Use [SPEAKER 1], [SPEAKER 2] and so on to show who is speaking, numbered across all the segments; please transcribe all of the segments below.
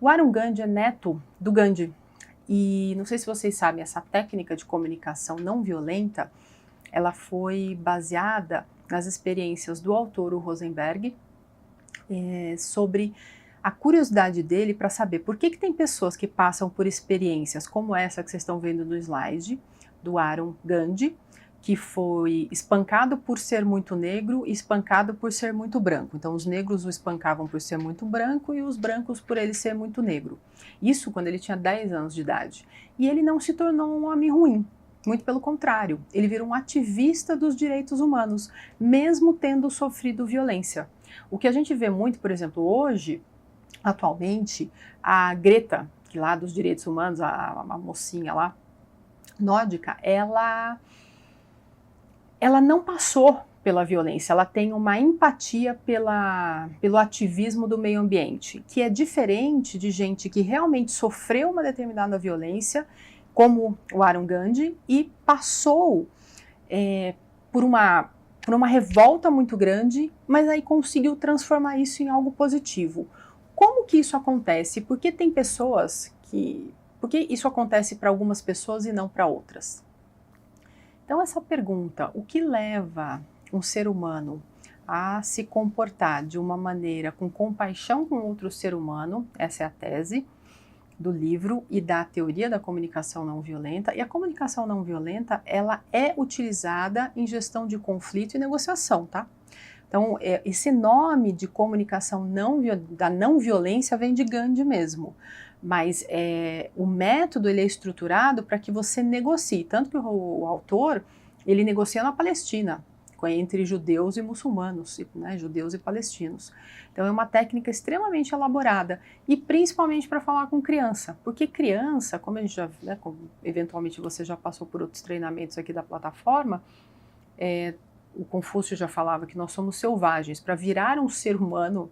[SPEAKER 1] O Arun Gandhi é neto do Gandhi. E não sei se vocês sabem, essa técnica de comunicação não violenta, ela foi baseada nas experiências do autor, o Rosenberg, sobre a curiosidade dele para saber por que tem pessoas que passam por experiências como essa que vocês estão vendo no slide, do Arun Gandhi, que foi espancado por ser muito negro e espancado por ser muito branco. Então os negros o espancavam por ser muito branco e os brancos por ele ser muito negro. Isso quando ele tinha 10 anos de idade. E ele não se tornou um homem ruim, muito pelo contrário. Ele virou um ativista dos direitos humanos, mesmo tendo sofrido violência. O que a gente vê muito, por exemplo, hoje, atualmente, a Greta, que lá dos direitos humanos, a mocinha lá, nórdica, ela não passou pela violência, ela tem uma empatia pelo ativismo do meio ambiente, que é diferente de gente que realmente sofreu uma determinada violência, como o Arun Gandhi, e passou por uma revolta muito grande, mas aí conseguiu transformar isso em algo positivo. Como que isso acontece? Por que tem pessoas que... Por que isso acontece para algumas pessoas e não para outras? Então essa pergunta, o que leva um ser humano a se comportar de uma maneira com compaixão com outro ser humano, essa é a tese do livro e da teoria da comunicação não violenta, e a comunicação não violenta, ela é utilizada em gestão de conflito e negociação, tá? Então, esse nome de comunicação da não violência vem de Gandhi mesmo, mas o método ele é estruturado para que você negocie, tanto que o autor, ele negocia na Palestina, entre judeus e muçulmanos, né, judeus e palestinos. Então é uma técnica extremamente elaborada, e principalmente para falar com criança, porque criança, como a gente já, né, eventualmente você já passou por outros treinamentos aqui da plataforma, o Confúcio já falava que nós somos selvagens. Para virar um ser humano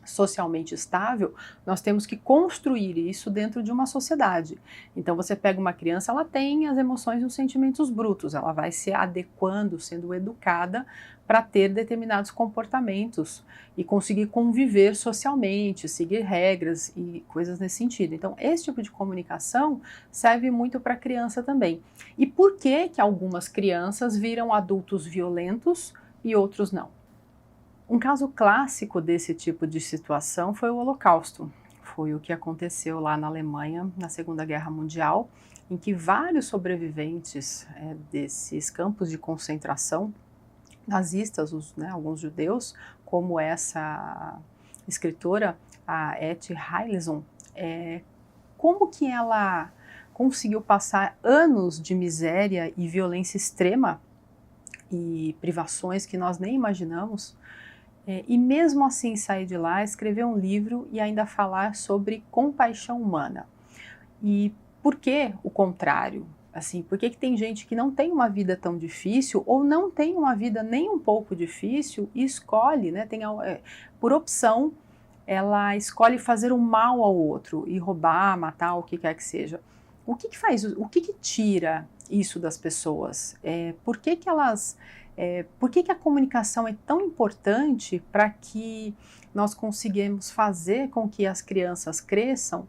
[SPEAKER 1] socialmente estável, nós temos que construir isso dentro de uma sociedade. Então você pega uma criança, ela tem as emoções e os sentimentos brutos, ela vai se adequando, sendo educada para ter determinados comportamentos e conseguir conviver socialmente, seguir regras e coisas nesse sentido. Então esse tipo de comunicação serve muito para a criança também. E por que que algumas crianças viram adultos violentos e outros não? Um caso clássico desse tipo de situação foi o Holocausto. Foi o que aconteceu lá na Alemanha, na Segunda Guerra Mundial, em que vários sobreviventes desses campos de concentração nazistas, alguns judeus, como essa escritora, a Etty Hillesum, como que ela conseguiu passar anos de miséria e violência extrema e privações que nós nem imaginamos, e mesmo assim sair de lá, escrever um livro e ainda falar sobre compaixão humana. E por que o contrário? Assim, por que tem gente que não tem uma vida tão difícil ou não tem uma vida nem um pouco difícil e escolhe, né, por opção, ela escolhe fazer um mal ao outro e roubar, matar, o que quer que seja. O que faz, o que tira isso das pessoas? Por que a comunicação é tão importante para que nós conseguimos fazer com que as crianças cresçam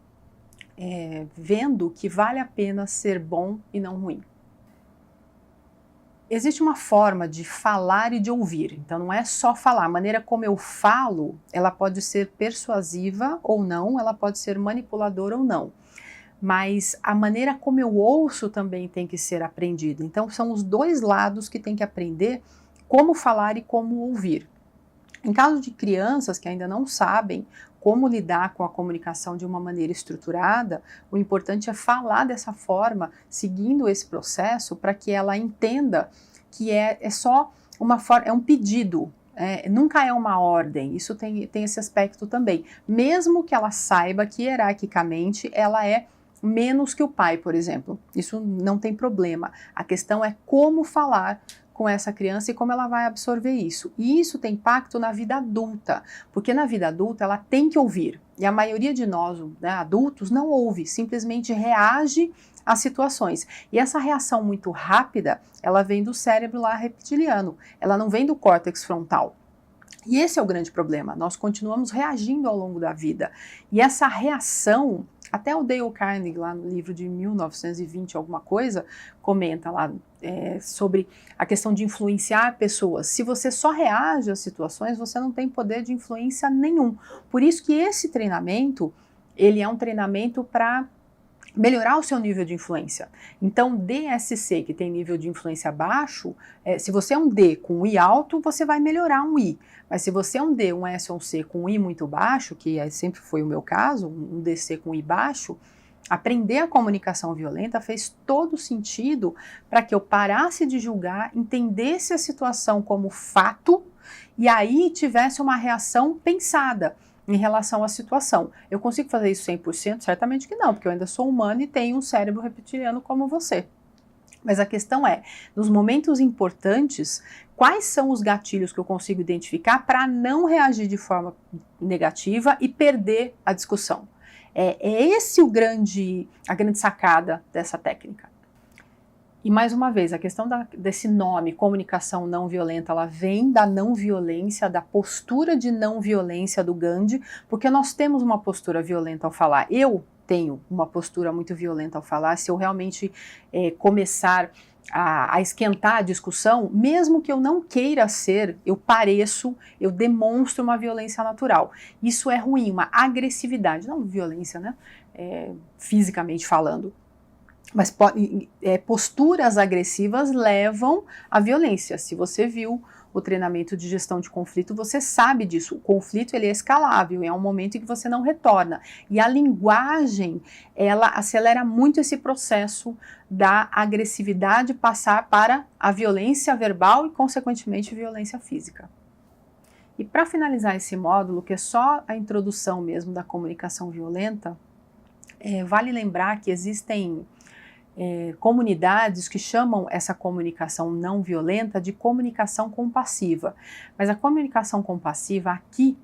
[SPEAKER 1] vendo que vale a pena ser bom e não ruim? Existe uma forma de falar e de ouvir, então não é só falar. A maneira como eu falo, ela pode ser persuasiva ou não, ela pode ser manipuladora ou não. Mas a maneira como eu ouço também tem que ser aprendida. Então são os dois lados que tem que aprender como falar e como ouvir. Em caso de crianças que ainda não sabem como lidar com a comunicação de uma maneira estruturada, o importante é falar dessa forma, seguindo esse processo, para que ela entenda que é só uma forma, é um pedido. Nunca é uma ordem, isso tem esse aspecto também. Mesmo que ela saiba que hierarquicamente ela é menos que o pai, por exemplo. Isso não tem problema. A questão é como falar com essa criança e como ela vai absorver isso. E isso tem impacto na vida adulta, porque na vida adulta ela tem que ouvir. E a maioria de nós, né, adultos, não ouve, simplesmente reage às situações. E essa reação muito rápida, ela vem do cérebro lá reptiliano, ela não vem do córtex frontal. E esse é o grande problema, nós continuamos reagindo ao longo da vida. E essa reação, até o Dale Carnegie, lá no livro de 1920 alguma coisa, comenta lá sobre a questão de influenciar pessoas. Se você só reage às situações, você não tem poder de influência nenhum. Por isso que esse treinamento, ele é um treinamento para melhorar o seu nível de influência. Então, DSC, que tem nível de influência baixo, se você é um D com um I alto, você vai melhorar um I. Mas se você é um D, um S ou um C com um I muito baixo, que sempre foi o meu caso, um DC com I baixo, aprender a comunicação violenta fez todo sentido para que eu parasse de julgar, entendesse a situação como fato e aí tivesse uma reação pensada em relação à situação. Eu consigo fazer isso 100%? Certamente que não, porque eu ainda sou humano e tenho um cérebro reptiliano como você. Mas a questão é, nos momentos importantes, quais são os gatilhos que eu consigo identificar para não reagir de forma negativa e perder a discussão? É esse a grande sacada dessa técnica. E mais uma vez, a questão desse nome, comunicação não violenta, ela vem da não violência, da postura de não violência do Gandhi, porque nós temos uma postura violenta ao falar. Eu tenho uma postura muito violenta ao falar. Se eu realmente começar a esquentar a discussão, mesmo que eu não queira ser, eu pareço, eu demonstro uma violência natural. Isso é ruim, uma agressividade, não violência, né? Fisicamente falando. Mas posturas agressivas levam à violência. Se você viu o treinamento de gestão de conflito, você sabe disso. O conflito ele é escalável, é um momento em que você não retorna. E a linguagem, ela acelera muito esse processo da agressividade passar para a violência verbal e, consequentemente, violência física. E para finalizar esse módulo, que é só a introdução mesmo da comunicação violenta, vale lembrar que existem comunidades que chamam essa comunicação não violenta de comunicação compassiva. Mas a comunicação compassiva aqui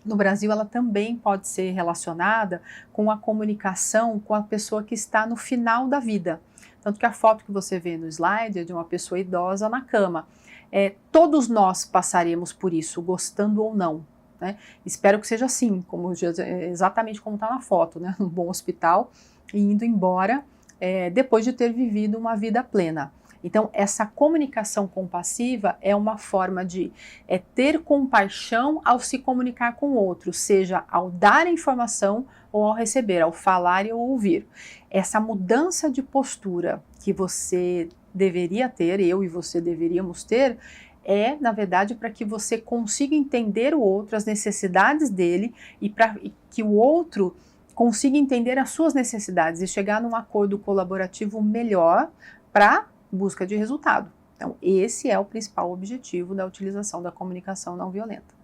[SPEAKER 1] no Brasil ela também pode ser relacionada com a comunicação com a pessoa que está no final da vida. Tanto que a foto que você vê no slide é de uma pessoa idosa na cama. Todos nós passaremos por isso, gostando ou não. Né? Espero que seja assim, exatamente como está na foto, né? Um bom hospital e indo embora depois de ter vivido uma vida plena. Então, essa comunicação compassiva é uma forma de ter compaixão ao se comunicar com o outro, seja ao dar a informação ou ao receber, ao falar e ao ouvir. Essa mudança de postura que você deveria ter, eu e você deveríamos ter, na verdade, para que você consiga entender o outro, as necessidades dele e para que o outro consiga entender as suas necessidades e chegar num acordo colaborativo melhor para busca de resultado. Então, esse é o principal objetivo da utilização da comunicação não violenta.